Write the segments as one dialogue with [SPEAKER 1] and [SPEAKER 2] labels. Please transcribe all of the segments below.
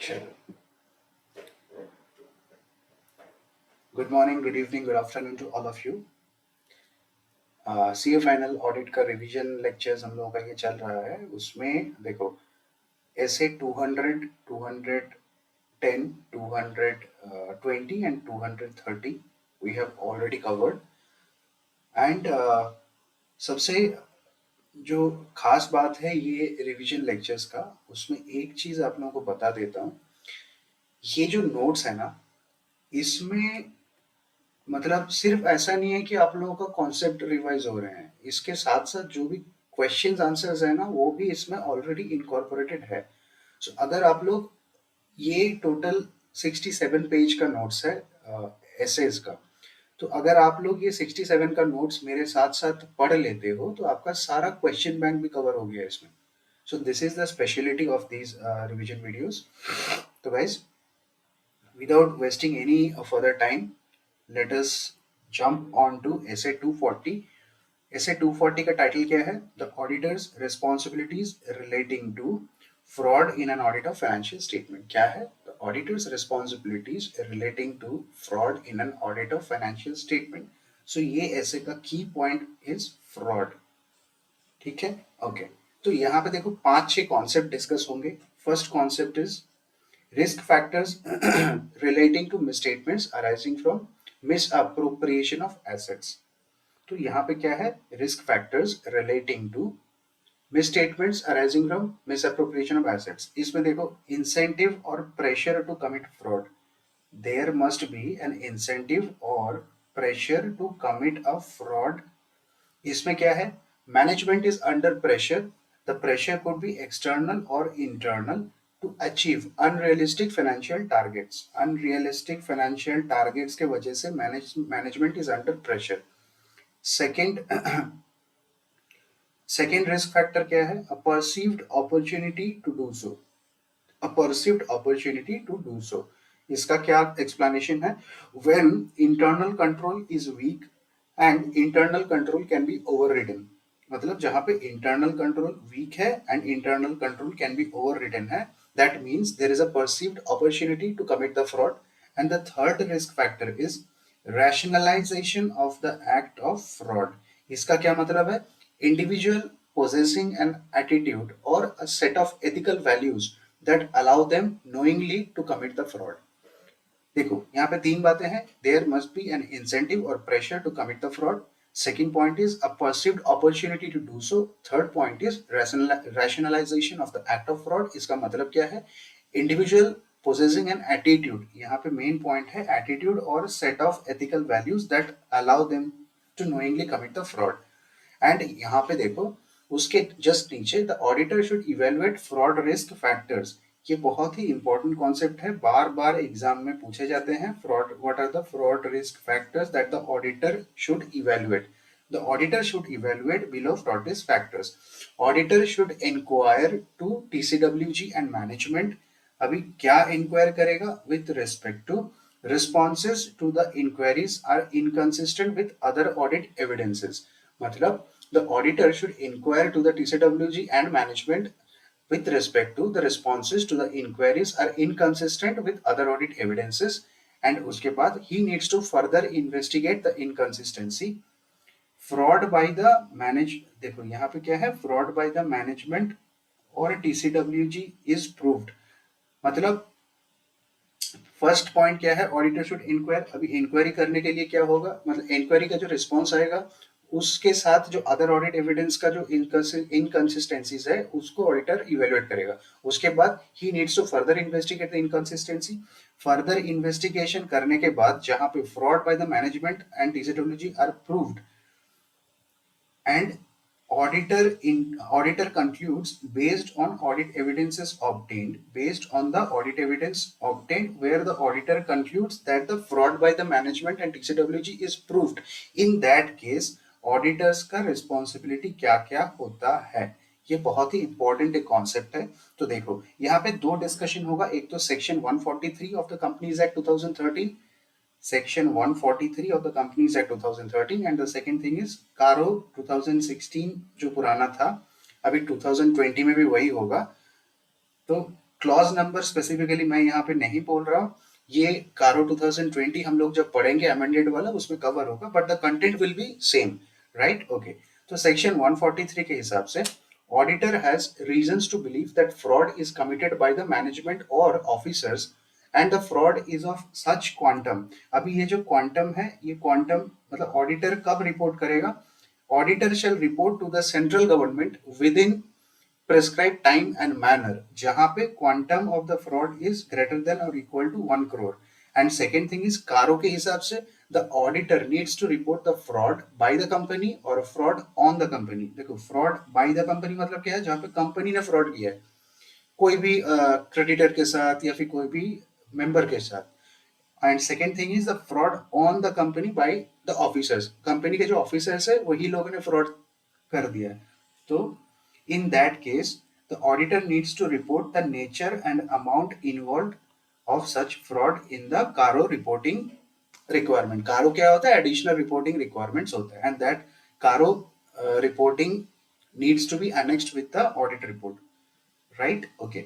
[SPEAKER 1] चलो, good morning, good evening, good afternoon to all of you. CA final audit का revision lectures हम लोगों का ये चल रहा है। उसमें देखो, ऐसे 200, 210, 220 and 230 we have already covered. And सबसे जो खास बात है ये रिवीजन लेक्चर्स का, उसमें एक चीज आप लोगों को बता देता हूँ। ये जो नोट्स है ना, इसमें मतलब सिर्फ ऐसा नहीं है कि आप लोगों का कॉन्सेप्ट रिवाइज हो रहे हैं, इसके साथ साथ जो भी क्वेश्चंस आंसर्स है ना, वो भी इसमें ऑलरेडी इनकॉर्पोरेटेड है। सो अगर आप लोग, ये टोटल 67 पेज का नोट्स है एसेज का। तो अगर आप लोग ये 67 का नोट्स मेरे साथ साथ पढ़ लेते हो तो आपका सारा क्वेश्चन बैंक भी कवर हो गया इसमें। So this is the speciality of these revision videos. तो guys, without wasting any further time, let us jump on to essay 240. essay 240 का टाइटल क्या है? The auditors responsibilities relating to fraud in an audit of financial statement. क्या है? The auditors responsibilities relating to fraud in an audit of financial statement. So ये ऐसे का की point is fraud. ठीक है, ओके। तो यहाँ पे देखो 5-6 कॉन्सेप्ट डिस्कस होंगे। First concept is risk factors relating to misstatements arising from misappropriation of assets। तो यहाँ पे क्या है? risk factors relating to misstatements arising from misappropriation of assets। इसमें देखो, incentive और pressure to commit fraud। there must be an incentive or pressure to commit a fraud। इसमें क्या है? Management is under pressure. The pressure could be external और internal to achieve unrealistic financial targets. Unrealistic financial targets के वजह से management is under pressure. Second second risk factor क्या है? A perceived opportunity to do so. A perceived opportunity to do so, इसका क्या explanation है? When internal control is weak and internal control can be overridden. मतलब जहां पे internal control weak है and internal control can be overridden है, that means there is a perceived opportunity to commit the fraud. And the third risk factor is rationalization of the act of fraud। इसका क्या मतलब है? Individual possessing an attitude or a set of ethical values that allow them knowingly to commit the fraud। देखो, यहाँ पे 3 बातें हैं। There must be an incentive or pressure to commit the fraud। Second point is a perceived opportunity to do so। Third point is rationalization of the act of fraud। इसका मतलब क्या है? Individual possessing an attitude, यहाँ पे main point है attitude और set of ethical values that allow them to knowingly commit the fraud। And यहाँ पे देखो, उसके जस्ट नीचे the auditor should evaluate fraud risk factors. ये बहुत ही इंपॉर्टेंट कॉन्सेप्ट है, बार बार एग्जाम में पूछे जाते हैं। Fraud, what are the fraud risk factors that the auditor should evaluate? The auditor should evaluate below fraud risk factors. Auditor should inquire to TCWG and management. अभी क्या inquire करेगा? With respect to responses to the inquiries are inconsistent with other audit evidences। मतलब the auditor should inquire to the TCWG and management with respect to the responses to the inquiries are inconsistent with other audit evidences, and उसके बाद he needs to further investigate the inconsistency। fraud by the देखो यहाँ पे क्या है? fraud by the management और TCWG is proved। मतलब first point क्या है? Auditor should inquire. अभी इंक्वायरी करने के लिए क्या होगा? मतलब इंक्वायरी का जो रिस्पॉन्स आएगा उसके साथ जो अदर ऑडिट एविडेंस का जो इनकंसिस्टेंसीज है उसको ऑडिटर इवेलुएट करेगा। उसके बाद ही needs to further investigate the inconsistency. Further investigation करने के बाद जहां पे fraud by the management and TCWG are proved and auditor concludes based on audit evidences obtained, based on the audit evidence obtained where the auditor concludes that the fraud by the management and TCWG is proved। in that case auditors का responsibility क्या क्या होता है? ये बहुत ही important एक concept है। तो देखो, यहाँ पे 2 डिस्कशन होगा। एक तो section 143 of the companies act 2013, Section 143 of the Companies Act 2013, and the second thing is कारो 2016 जो पुराना था, अभी 2020 में भी वही होगा। तो क्लॉज नंबर स्पेसिफिकली मैं यहाँ पे नहीं बोल रहा हूँ, ये कारो 2020 हम लोग जब पढ़ेंगे अमेंडेड वाला उसमें कवर होगा, but the content will be same, right? Okay, तो सेक्शन 143 के हिसाब से auditor has reasons to believe that fraud is committed by the management और officers and the fraud is of such quantum. अभी ये जो क्वांटम है, ये क्वांटम मतलब ऑडिटर कब रिपोर्ट करेगा? Auditor shall report to the central government within prescribed time and manner जहां पे quantum of the fraud is greater than or equal to 1 crore। and second thing is कारो के हिसाब से the auditor needs to report the fraud by the company or fraud on the company। देखो fraud by the company मतलब क्या है? जहां पे कंपनी ने फ्रॉड किया है कोई भी क्रेडिटर के साथ या फिर कोई भी मेंबर के साथ। And second thing is the fraud on the company by the officers, company के जो ऑफिसर्स है वही लोगों ने फ्रॉड कर दिया है। तो in that case the auditor needs to report the nature and amount involved of such fraud in the caro reporting requirement। caro क्या होता है? additional reporting requirements होता है, and that caro reporting needs to be annexed with the audit report, right? okay,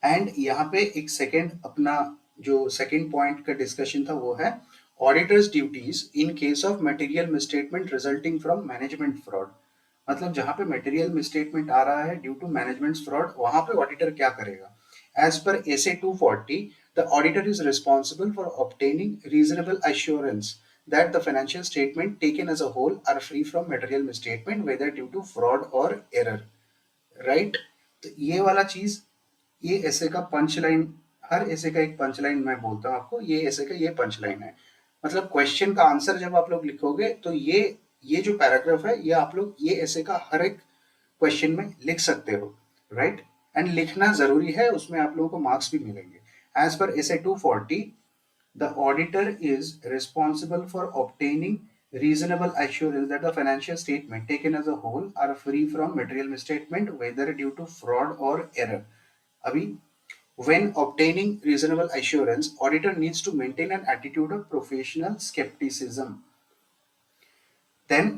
[SPEAKER 1] and यहाँ पे एक second अपना जो सेकेंड पॉइंट का डिस्कशन था वो है auditors duties in case of material misstatement resulting from management fraud. मतलब जहां पे मटेरियल मिसस्टेटमेंट आ रहा है ड्यू टू मैनेजमेंट फ्रॉड, वहां पे ऑडिटर क्या करेगा? As per SA 240 the auditor is responsible for obtaining reasonable assurance that the financial statement taken as a whole are free from material misstatement whether due to fraud or error, right? तो ये वाला चीज, ये ऐसे का punch line, हर ऐसे का एक पंच लाइन मैं बोलता हूँ आपको, ये ऐसे का ये पंच लाइन है। मतलब क्वेश्चन का आंसर जब आप लोग लिखोगे तो ये जो पैराग्राफ है ये आप लोग ये ऐसे का हर एक क्वेश्चन में लिख सकते हो, राइट? एंड लिखना जरूरी है, उसमें आप लोगों को मार्क्स भी मिलेंगे। As per SA 240 the auditor is responsible for obtaining reasonable assurance that the financial statement taken as a whole are free from material misstatement whether due to fraud or error। अभी when obtaining reasonable assurance auditor needs to maintain an attitude of professional skepticism। then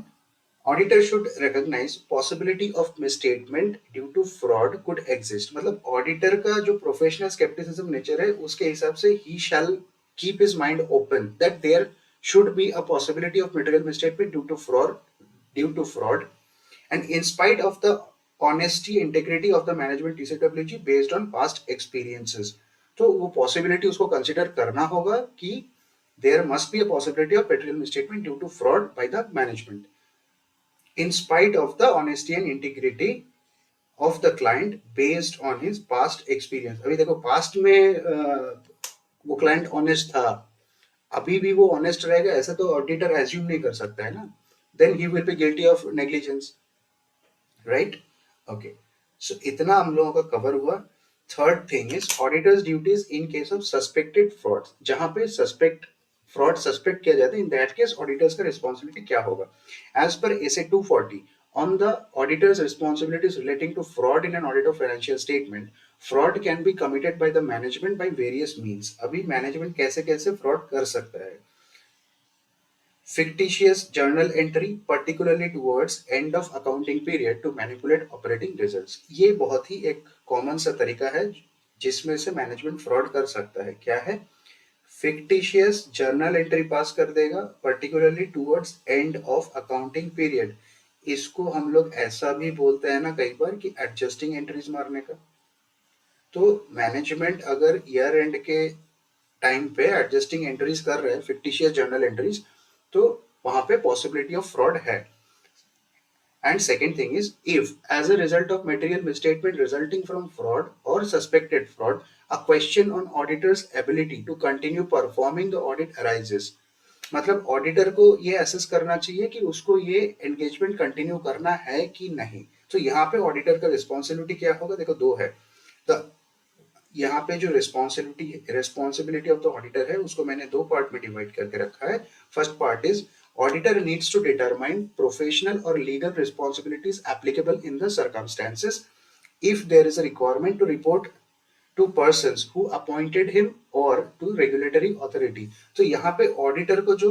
[SPEAKER 1] auditor should recognize possibility of misstatement due to fraud could exist। मतलब auditor का जो professional skepticism nature है उसके हिसाब से he shall keep his mind open that there should be a possibility of material misstatement due to fraud and in spite of the honesty integrity of the management TCWG based on past experiences। तो वो possibility उसको consider करना होगा कि there must be a possibility of material misstatement due to fraud by the management in spite of the honesty and integrity of the client based on his past experience। अभी देखो past में वो client honest था, अभी भी वो honest रहेगा ऐसा तो ऑडिटर एज्यूम नहीं कर सकता है ना, then he will be guilty of negligence, right? Okay, so इतना हम लोगों का कवर हुआ। Third thing is auditors duties in case of suspected fraud. जहां पे फ्रॉड सस्पेक्ट किया जाता है इन दैट केस ऑडिटर्स का रिस्पॉन्सिबिलिटी क्या होगा? As per SA 240 on the auditor's responsibilities relating to fraud in an audit of financial statement, fraud can be committed by the management by various means। अभी management कैसे कैसे fraud कर सकता है? fictitious journal entry particularly towards end of accounting period to manipulate operating results। ये बहुत ही एक common सा तरीका है जिसमें से मैनेजमेंट फ्रॉड कर सकता है। क्या है? फिक्टिशियस जर्नल एंट्री पास कर देगा particularly towards end of accounting period. इसको हम लोग ऐसा भी बोलते हैं ना कई बार कि एडजस्टिंग एंट्रीज मारने का। तो मैनेजमेंट अगर ईयर एंड के टाइम पे एडजस्टिंग एंट्रीज कर रहे हैं, फिक्टिशियस जर्नल एंट्रीज, तो वहां पे पॉसिबिलिटी ऑफ फ्रॉड है। And second thing is, if as a result of material misstatement resulting from fraud or suspected fraud, a question on auditor's ability to continue performing the audit arises। मतलब auditor को ये assess करना चाहिए कि उसको ये engagement continue करना है कि नहीं। तो यहाँ पे ऑडिटर का रिस्पॉन्सिबिलिटी क्या होगा? देखो दो है। तो यहाँ पे जो रिस्पॉन्सिबिलिटी ऑफ द ऑडिटर है उसको मैंने दो पार्ट में डिवाइड करके रखा है। First part is auditor needs to determine professional or legal responsibilities applicable in the circumstances if there is a requirement to report to persons who appointed him or to regulatory authority। तो यहाँ पे auditor को जो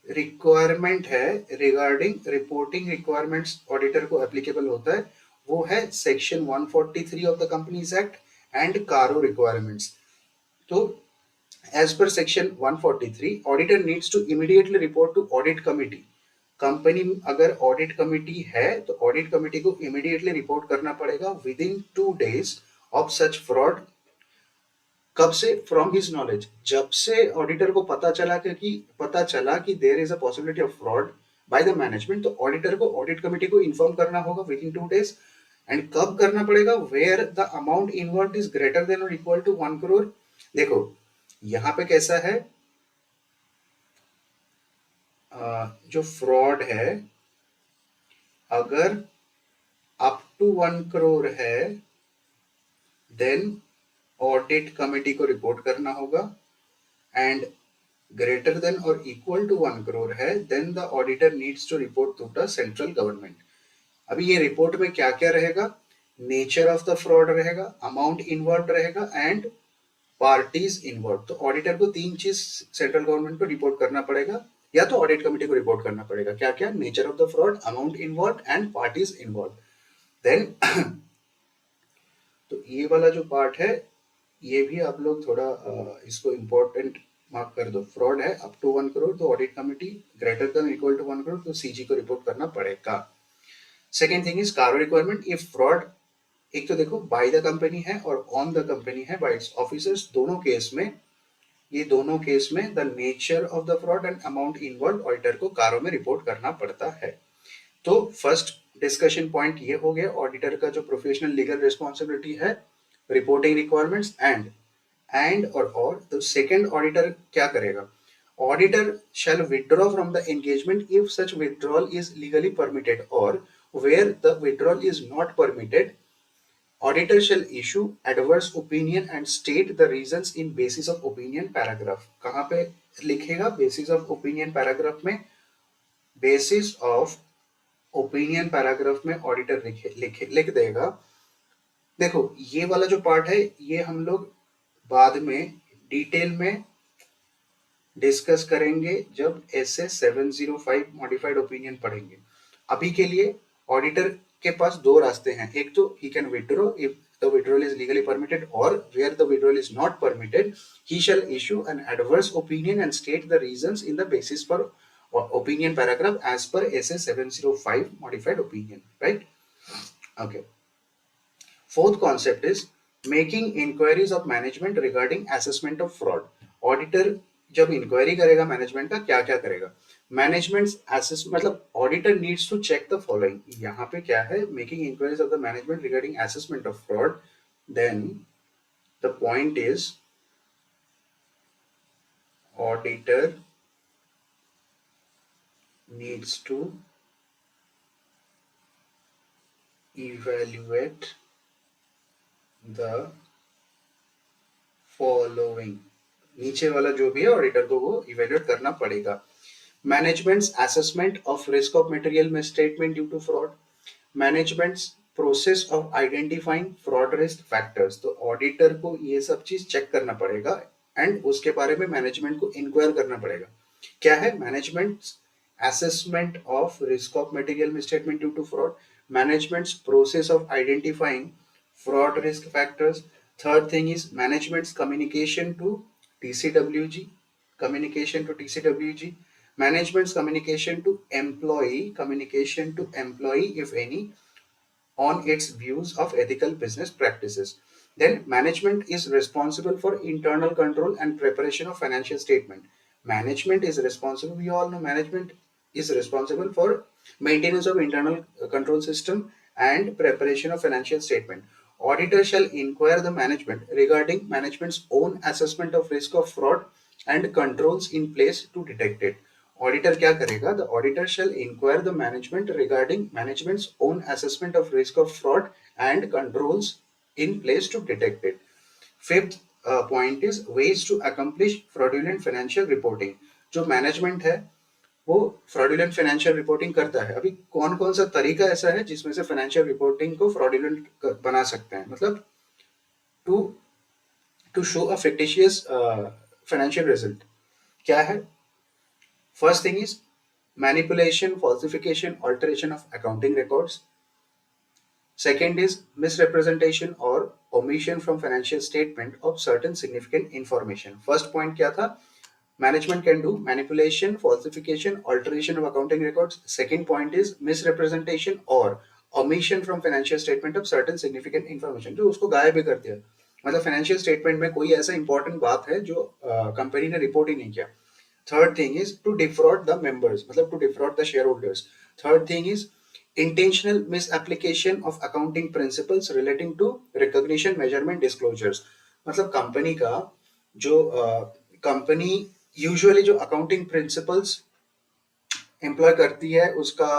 [SPEAKER 1] requirement है regarding reporting requirements auditor को applicable होता है वो है section 143 of the companies act and Caro requirements. तो as per section 143, auditor needs to immediately report to audit committee. Company अगर ऑडिट कमिटी है तो ऑडिट कमिटी को इमीडिएटली रिपोर्ट करना पड़ेगा with in 2 days of such fraud. कब से? From his knowledge, जब से ऑडिटर को पता चला कि there is a possibility of fraud by the management, तो ऑडिटर को ऑडिट कमिटी को इन्फॉर्म करना होगा विद इन 2 days. एंड कब करना पड़ेगा? Where the amount involve is greater than और इक्वल टू 1 crore. देखो यहाँ पे कैसा है, जो फ्रॉड है अगर अप टू 1 crore है देन ऑडिट कमिटी को रिपोर्ट करना होगा, एंड ग्रेटर देन और इक्वल टू 1 crore है then the auditor needs to report to the central government. अभी ये रिपोर्ट में क्या क्या रहेगा? नेचर ऑफ द फ्रॉड रहेगा, अमाउंट इन्वॉल्व रहेगा एंड पार्टीज इन्वॉल्व. तो ऑडिटर को 3 चीज सेंट्रल गवर्नमेंट को रिपोर्ट करना पड़ेगा या तो ऑडिट कमिटी को रिपोर्ट करना पड़ेगा. क्या क्या? Nature of the fraud, amount involve and parties involve. Then तो ये वाला जो पार्ट है ये भी आप लोग थोड़ा इसको इम्पोर्टेंट मार्क कर दो. फ्रॉड है अप टू 1 crore तो audit committee, greater than equal to 1 crore तो सीजी को रिपोर्ट करना पड़ेगा. Second thing is CARO requirement. If fraud, एक तो देखो बाय द कंपनी है और ऑन द कंपनी है, बाय इट्स ऑफिसर्स, दोनों केस में the nature of the fraud and amount involve auditor को कारो में रिपोर्ट करना पड़ता है. तो फर्स्ट डिस्कशन पॉइंट ये हो गया ऑडिटर का जो प्रोफेशनल लीगल रिस्पॉन्सिबिलिटी है, रिपोर्टिंग रिक्वायरमेंट्स एंड और तो सेकंड ऑडिटर क्या करेगा? Auditor shall withdraw from the engagement if such withdrawal is legally permitted, or where the withdrawal is not permitted, auditor shall issue adverse opinion and state the reasons in basis of opinion paragraph. कहाँ पे लिखेगा? basis of opinion paragraph में. basis of opinion paragraph में auditor लिख देगा. देखो ये वाला जो पार्ट है ये हम लोग बाद में डिटेल में डिस्कस करेंगे जब एसए 705 मॉडिफाइड ओपिनियन पढ़ेंगे. अभी के लिए ऑडिटर के पास 2 रास्ते हैं. एक तो he can withdraw if the withdrawal is legally permitted, और where the withdrawal is not permitted he shall issue an adverse opinion and state the reasons in the basis for opinion paragraph as per SA 705 modified opinion, right? Okay. Fourth concept is making inquiries of management regarding assessment of fraud. Auditor जब inquiry करेगा management का क्या क्या करेगा? Management assess मतलब auditor needs to check the following. यहाँ पे क्या है? Making inquiries of the management regarding assessment of fraud. Then the point is auditor needs to evaluate the following. नीचे वाला जो भी है ऑडिटर को वो इवेल्युएट करना पड़ेगा. Management's assessment of risk of material misstatement due to fraud, management's process of identifying fraud risk factors. तो ऑडिटर को ये सब चीज चेक करना पड़ेगा एंड उसके बारे में मैनेजमेंट को इंक्वायर करना पड़ेगा. क्या है? Managements assessment of risk of material misstatement due to fraud, management's process of identifying fraud risk factors. Third thing is management's communication to TCWG, management's communication to employee if any, on its views of ethical business practices. Then management is responsible for internal control and preparation of financial statement. Management is responsible, we all know management is responsible for maintenance of internal control system and preparation of financial statement. Auditor shall inquire the management regarding management's own assessment of risk of fraud and controls in place to detect it. Auditor क्या करेगा? The auditor shall inquire the management regarding management's own assessment of risk of fraud and controls in place to detect it. Fifth point is ways to accomplish fraudulent financial reporting. जो management है वो fraudulent financial reporting करता है. अभी कौन कौन सा तरीका ऐसा है जिसमें से फाइनेंशियल रिपोर्टिंग को फ्रॉडुलेंट बना सकते हैं, मतलब to show a fictitious financial result. क्या है? First thing is manipulation, falsification, alteration of accounting records. Second is misrepresentation और omission from financial statement of certain significant information. First point क्या था? Management can do manipulation, falsification, alteration of accounting records. Second point is misrepresentation or omission from financial statement of certain significant information, जो उसको गायब भी कर दिया. मतलब financial statement में कोई ऐसा इंपॉर्टेंट बात है जो कंपनी ने रिपोर्ट ही नहीं किया. Third thing is to defraud the members, मतलब to defraud the shareholders. Third thing is intentional misapplication of accounting principles relating to recognition, measurement, disclosures. मतलब कंपनी का जो कंपनी यूजुअली जो अकाउंटिंग प्रिंसिपल्स एम्प्लॉय करती है उसका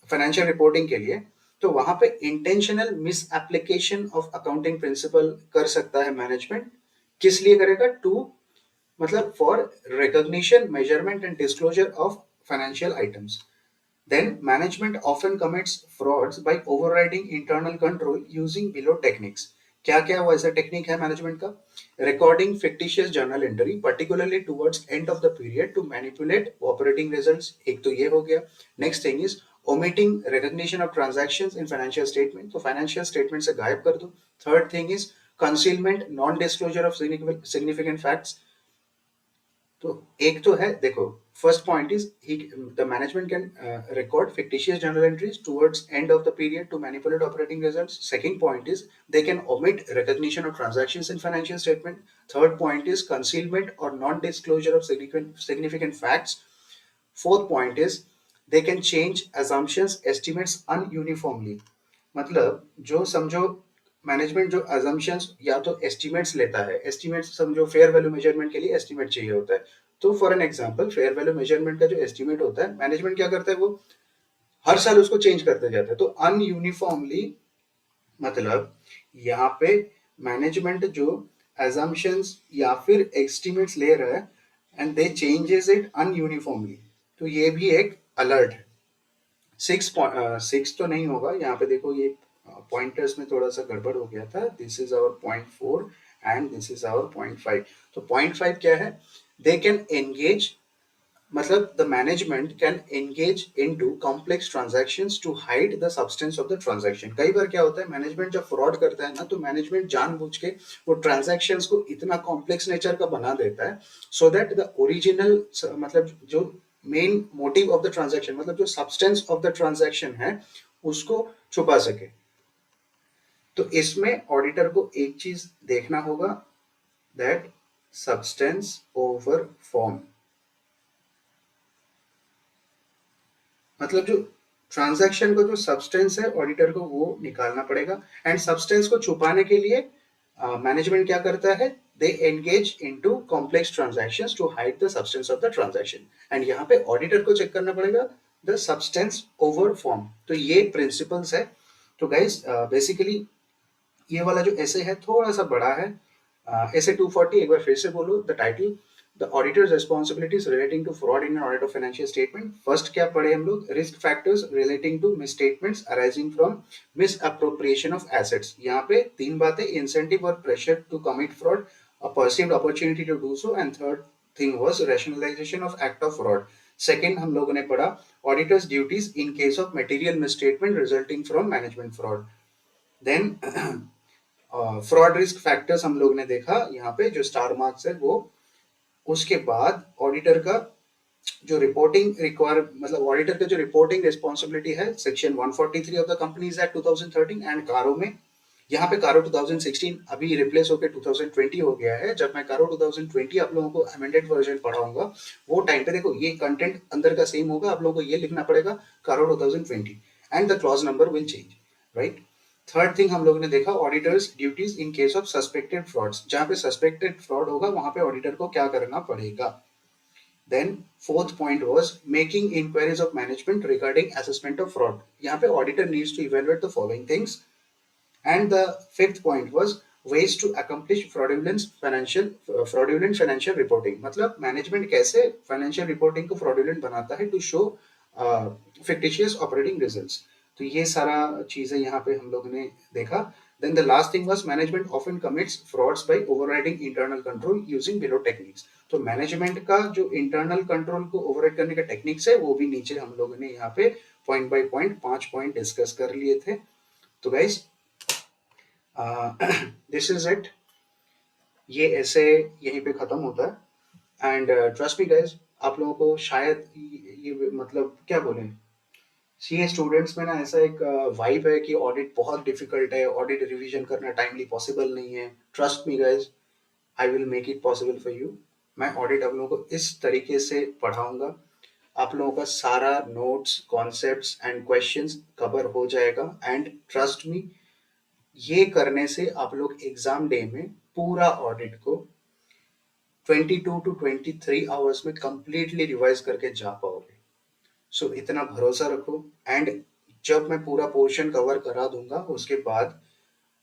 [SPEAKER 1] फाइनेंशियल रिपोर्टिंग के लिए, तो वहां पे intentional miss application of accounting principle कर सकता है मैनेजमेंट. किस लिए करेगा? टू मतलब for recognition, measurement and disclosure of financial items. Then management often commits frauds by overriding internal control using below techniques. क्या क्या वैसा टेक्निक है मैनेजमेंट का? Recording fictitious journal entry, particularly towards end of the period to manipulate operating results. एक तो ये हो गया. Next thing is omitting recognition of transactions in financial statement. तो financial statement से गायब कर दो. Third thing is concealment, non-disclosure of significant facts. तो एक तो है, देखो, first point is the management can record fictitious journal entries towards end of the period to manipulate operating results. Second point is they can omit recognition of transactions in financial statement. Third point is concealment और non disclosure of significant facts. Fourth point is they can change assumptions, estimates ununiformly. मतलब जो समझो management जो assumptions या तो estimates लेता है, estimates समझो फेयर वैल्यू मेजरमेंट के लिए estimate चाहिए होता है. तो for an example fair value measurement का जो estimate होता है, मैनेजमेंट क्या करता है? वो हर साल उसको चेंज करते जाता है. तो अनयूनिफॉर्मली मतलब यहाँ पे मैनेजमेंट जो assumptions या फिर estimates ले रहा है एंड दे चेंजेस इट अनयूनिफॉर्मली, तो ये भी एक अलर्ट है. सिक्स तो नहीं होगा यहाँ पे, देखो ये पॉइंटर्स में थोड़ा सा गड़बड़ हो गया था. This is our point 4 and this is our point 5. तो पॉइंट 5 क्या है? दे कैन एंगेज, मतलब the management can engage into complex transactions to hide the substance of the transaction. कई बार क्या होता है, मैनेजमेंट जब फ्रॉड करता है ना, तो मैनेजमेंट जानबूझ के वो ट्रांजैक्शंस को इतना कॉम्प्लेक्स नेचर का बना देता है सो दैट द ओरिजिनल मतलब जो main motive of the transaction, मतलब जो सब्सटेंस ऑफ द ट्रांजैक्शन है, उसको छुपा सके. तो इसमें ऑडिटर को एक चीज देखना होगा, दैट सब्सटेंस ओवर फॉर्म. मतलब जो ट्रांजैक्शन को जो सब्सटेंस है ऑडिटर को वो निकालना पड़ेगा. एंड सब्सटेंस को छुपाने के लिए मैनेजमेंट क्या करता है? They engage into complex transactions to hide the substance of the transaction. And यहाँ पे ऑडिटर को चेक करना पड़ेगा द सब्सटेंस ओवर फॉर्म. तो ये प्रिंसिपल्स है. तो गाइस बेसिकली ये वाला जो ऐसे है थोड़ा सा बड़ा है. ऐसे 240 एक बार फिर से बोलो the title, the auditors responsibilities relating to fraud in audit of financial statement. First क्या पढ़े हम लोग? Risk factors relating to misstatements arising from misappropriation of assets. यहाँ पे तीन बातें, इंसेंटिव और pressure to commit fraud, a perceived opportunity to do so, and third thing was rationalisation of act of fraud. Second हम लोगों ने पढ़ा auditor's duties in case of material misstatement resulting from management fraud. Than fraud risk factors हम लोग ने देखा यहाँ पे जो स्टार मार्क्स है वो. उसके बाद ऑडिटर का जो रिपोर्टिंग रिक्वायर, मतलब ऑडिटर का जो रिपोर्टिंग रिस्पॉन्सिबिलिटी है, section 143 of the companies act 2013 and कारो में. यहाँ पे कारो 2016 अभी रिप्लेस होकर 2020 हो गया है. जब मैं कारो 2020 आप लोगों को अमेंडेड वर्जन पढ़ाऊंगा वो टाइम पे देखो ये कंटेंट अंदर का सेम होगा, आप लोगों को ये लिखना पड़ेगा कारो 2020 and the clause number will change, right. Third thing हम लोगों ने देखा auditors duties in case of suspected frauds. जहां पे सस्पेक्टेड फ्रॉड होगा वहां पे ऑडिटर को क्या करना पड़ेगा. Then fourth point was making inquiries of management regarding assessment of fraud. यहाँ पे auditor needs to evaluate the following things. And the fifth point was ways to accomplish fraudulent financial reporting. मतलब management कैसे financial reporting को fraudulent बनाता है to show fictitious operating results. तो ये सारा चीजें यहाँ पे हम लोग ने देखा. Then the last thing was management often commits frauds by overriding internal control using below techniques. तो मैनेजमेंट का जो इंटरनल कंट्रोल को ओवरराइड करने का टेक्निक्स है वो भी नीचे हम लोगों ने यहाँ पे point by point 5 point discuss कर लिए थे. तो गाइस दिस इज इट। ये ऐसे यहीं पे खत्म होता है। एंड ट्रस्ट मी गाइज, आप लोगों को शायद ये मतलब क्या बोलें, सीए स्टूडेंट्स में ना ऐसा एक वाइब है कि ऑडिट बहुत डिफिकल्ट है, ऑडिट रिवीजन करना टाइमली पॉसिबल नहीं है। Trust me guys, I will make it possible for you. मैं ऑडिट आप लोगों को इस तरीके से पढ़ाऊंगा, आप लोगों का सारा notes, concepts and questions cover हो जाएगा। एंड ट्रस्ट मी, ये करने से आप लोग एग्जाम डे में पूरा ऑडिट को 22 to 23 आवर्स में कंप्लीटली रिवाइज करके जा पाओगे। सो इतना भरोसा रखो। एंड जब मैं पूरा पोर्शन कवर करा दूंगा, उसके बाद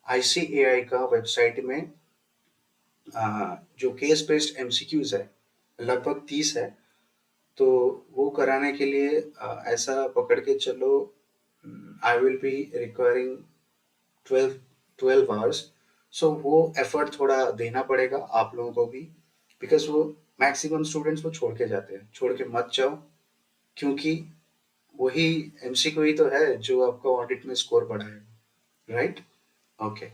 [SPEAKER 1] आईसीएआई का वेबसाइट में जो केस बेस्ड एमसीक्यूज है, लगभग 30 है, तो वो कराने के लिए ऐसा पकड़ के चलो, I will be requiring 12 hours. So वो एफर्ट थोड़ा देना पड़ेगा आप लोगों को भी, बिकॉज वो मैक्सिमम स्टूडेंट्स वो छोड़ के जाते हैं। छोड़ के मत जाओ, क्योंकि वही एमसीक्यू ही तो है जो आपका ऑडिट में स्कोर बढ़ाएगा, राइट? ओके,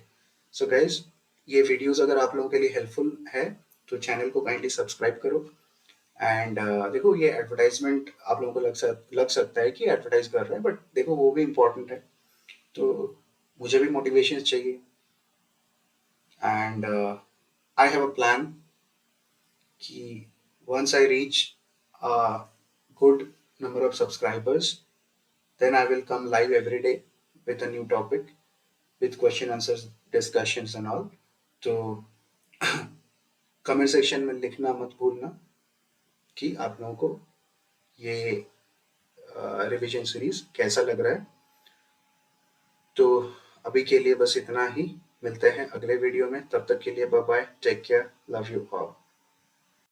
[SPEAKER 1] सो गाइज, ये वीडियोस अगर आप लोगों के लिए हेल्पफुल है तो चैनल को काइंडली सब्सक्राइब करो। एंड देखो, ये एडवर्टाइजमेंट आप लोगों को लग सकता है कि एडवर्टाइज कर रहा है, बट देखो वो भी इम्पोर्टेंट है, तो मुझे भी मोटिवेशन चाहिए। And I have a plan कि once I reach a good number of subscribers, then I will come live every day with a new topic, with question answers discussions and all. तो comment section में लिखना मत भूलना कि आप लोगों को ये रिवीजन सीरीज कैसा लग रहा है। तो अभी के लिए बस इतना ही, मिलते हैं अगले वीडियो में, तब तक के लिए bye bye, take care, love you all.